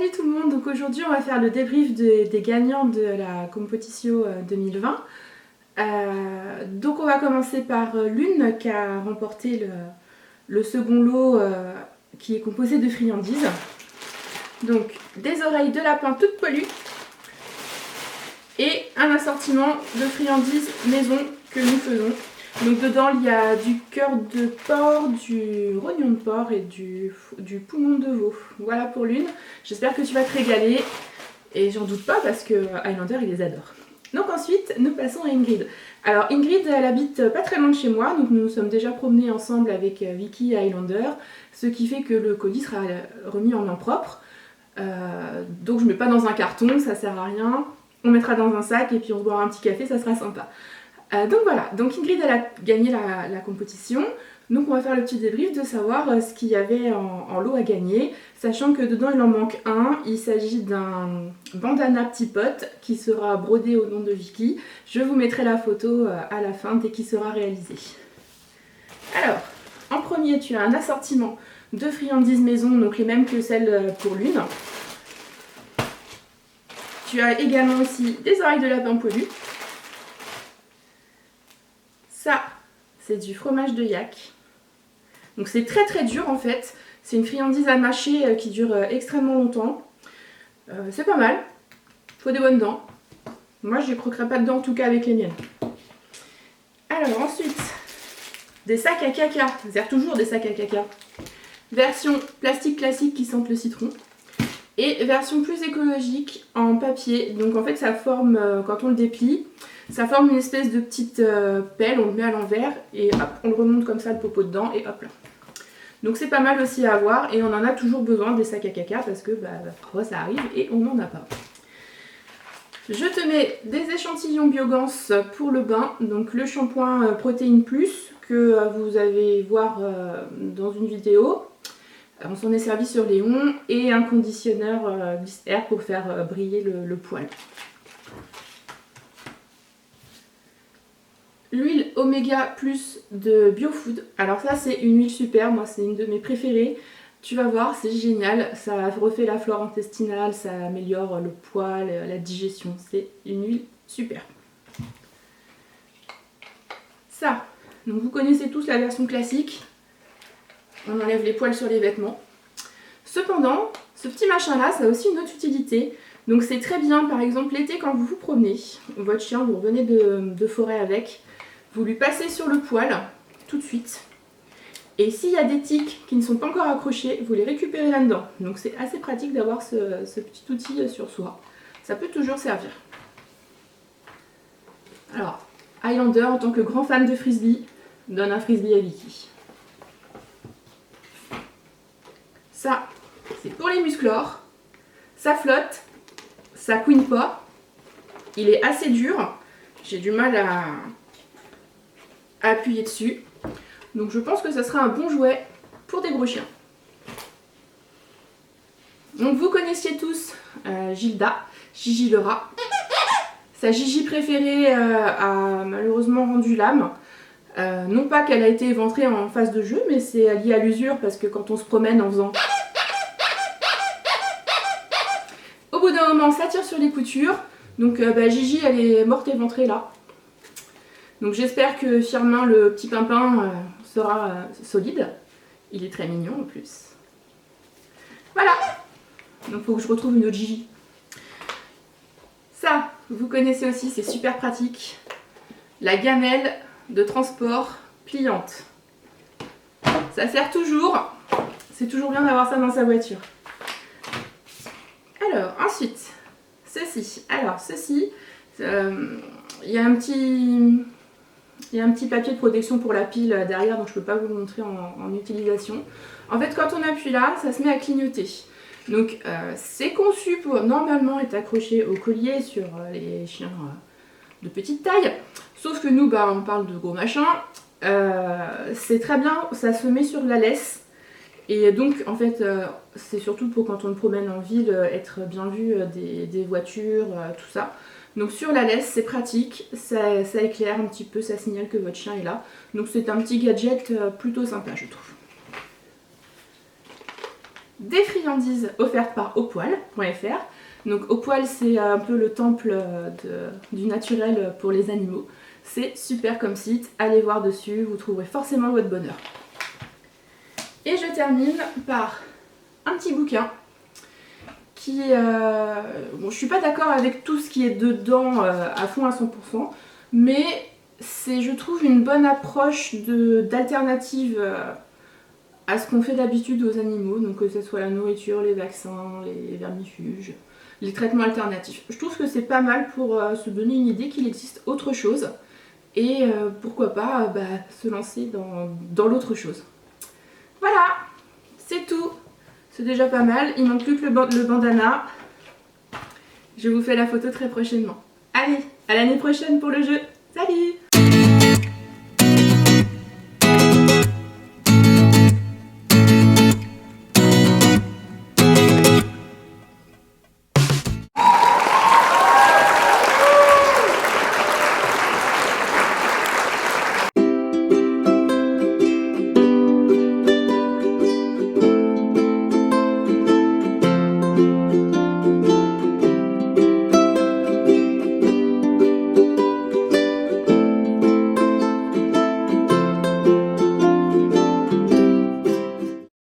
Salut tout le monde, donc aujourd'hui on va faire le débrief des gagnants de la Competition 2020. Donc on va commencer par Lune qui a remporté le second lot qui est composé de friandises. Donc des oreilles de lapin toutes poilues et un assortiment de friandises maison que nous faisons. Donc dedans il y a du cœur de porc, du rognon de porc et du poumon de veau. Voilà pour Lune. J'espère que tu vas te régaler et j'en doute pas parce que Highlander il les adore. Donc ensuite nous passons à Ingrid. Alors Ingrid elle habite pas très loin de chez moi, donc nous nous sommes déjà promenés ensemble avec Vicky et Highlander, ce qui fait que le colis sera remis en main propre. Donc je mets pas dans un carton, ça sert à rien. On mettra dans un sac et puis on se boira un petit café, ça sera sympa. Donc voilà, donc Ingrid elle a gagné la compétition, donc on va faire le petit débrief de savoir ce qu'il y avait en lot à gagner, sachant que dedans il en manque un, il s'agit d'un bandana petit pote qui sera brodé au nom de Vicky. Je vous mettrai la photo à la fin dès qu'il sera réalisé. Alors, en premier tu as un assortiment de friandises maison, donc les mêmes que celles pour Lune. Tu as également aussi des oreilles de lapin poilu. Ça, c'est du fromage de yak. Donc c'est très très dur en fait. C'est une friandise à mâcher qui dure extrêmement longtemps. C'est pas mal. Faut des bonnes dents. Moi je ne croquerai pas dedans en tout cas avec les miennes. Alors ensuite, des sacs à caca. C'est toujours des sacs à caca. Version plastique classique qui sente le citron. Et version plus écologique en papier. Donc en fait ça forme, quand on le déplie, ça forme une espèce de petite pelle, on le met à l'envers et hop, on le remonte comme ça le popo dedans et hop là. Donc c'est pas mal aussi à avoir et on en a toujours besoin des sacs à caca parce que parfois ça arrive et on n'en a pas. Je te mets des échantillons Biogans pour le bain, donc le shampoing Protéine Plus que vous allez voir dans une vidéo. On s'en est servi sur Léon et un conditionneur Bliss Air pour faire briller le poil. L'huile Oméga Plus de BioFood. Alors ça c'est une huile super, moi c'est une de mes préférées. Tu vas voir, c'est génial, ça refait la flore intestinale, ça améliore le poil, la digestion. C'est une huile super. Ça, donc vous connaissez tous la version classique. On enlève les poils sur les vêtements. Cependant, ce petit machin là, ça a aussi une autre utilité. Donc c'est très bien, par exemple l'été quand vous vous promenez, votre chien, vous revenez de forêt avec, vous lui passez sur le poil tout de suite. Et s'il y a des tiques qui ne sont pas encore accrochés, vous les récupérez là-dedans. Donc c'est assez pratique d'avoir ce petit outil sur soi. Ça peut toujours servir. Alors, Highlander, en tant que grand fan de frisbee, donne un frisbee à Vicky. Ça, c'est pour les musclores. Ça flotte, ça couine pas. Il est assez dur. J'ai du mal à appuyer dessus. Donc je pense que ça sera un bon jouet pour des gros chiens. Donc vous connaissiez tous Gilda, Gigi le rat. Sa Gigi préférée a malheureusement rendu l'âme. Non pas qu'elle a été éventrée en phase de jeu, mais c'est lié à l'usure parce que quand on se promène en faisant... Au bout d'un moment, ça tire sur les coutures. Donc Gigi, elle est morte éventrée là. Donc j'espère que Firmin, le petit pimpin, sera solide. Il est très mignon en plus. Voilà. Donc il faut que je retrouve une autre Gigi. Ça, vous connaissez aussi, c'est super pratique. La gamelle de transport pliante. Ça sert toujours. C'est toujours bien d'avoir ça dans sa voiture. Alors, ensuite, ceci. Alors, ceci, il y a un petit papier de protection pour la pile derrière, donc je ne peux pas vous le montrer en utilisation. En fait, quand on appuie là, ça se met à clignoter. Donc, c'est conçu pour normalement être accroché au collier sur les chiens de petite taille. Sauf que nous, on parle de gros machins. C'est très bien, ça se met sur la laisse. Et donc, en fait, c'est surtout pour quand on le promène en ville, être bien vu des voitures, tout ça. Donc sur la laisse, c'est pratique, ça éclaire un petit peu, ça signale que votre chien est là. Donc c'est un petit gadget plutôt sympa, je trouve. des friandises offertes par Opoil.fr. Donc Opoil, c'est un peu le temple du naturel pour les animaux. C'est super comme site, allez voir dessus, vous trouverez forcément votre bonheur. Et je termine par un petit bouquin qui... bon, je suis pas d'accord avec tout ce qui est dedans à fond à 100%, mais c'est, je trouve, une bonne approche d'alternative à ce qu'on fait d'habitude aux animaux, donc que ce soit la nourriture, les vaccins, les vermifuges, les traitements alternatifs. Je trouve que c'est pas mal pour se donner une idée qu'il existe autre chose, et pourquoi pas se lancer dans l'autre chose. Voilà, c'est tout. C'est déjà pas mal, il manque plus que le bandana. Je vous fais la photo très prochainement. Allez, à l'année prochaine pour le jeu. Salut!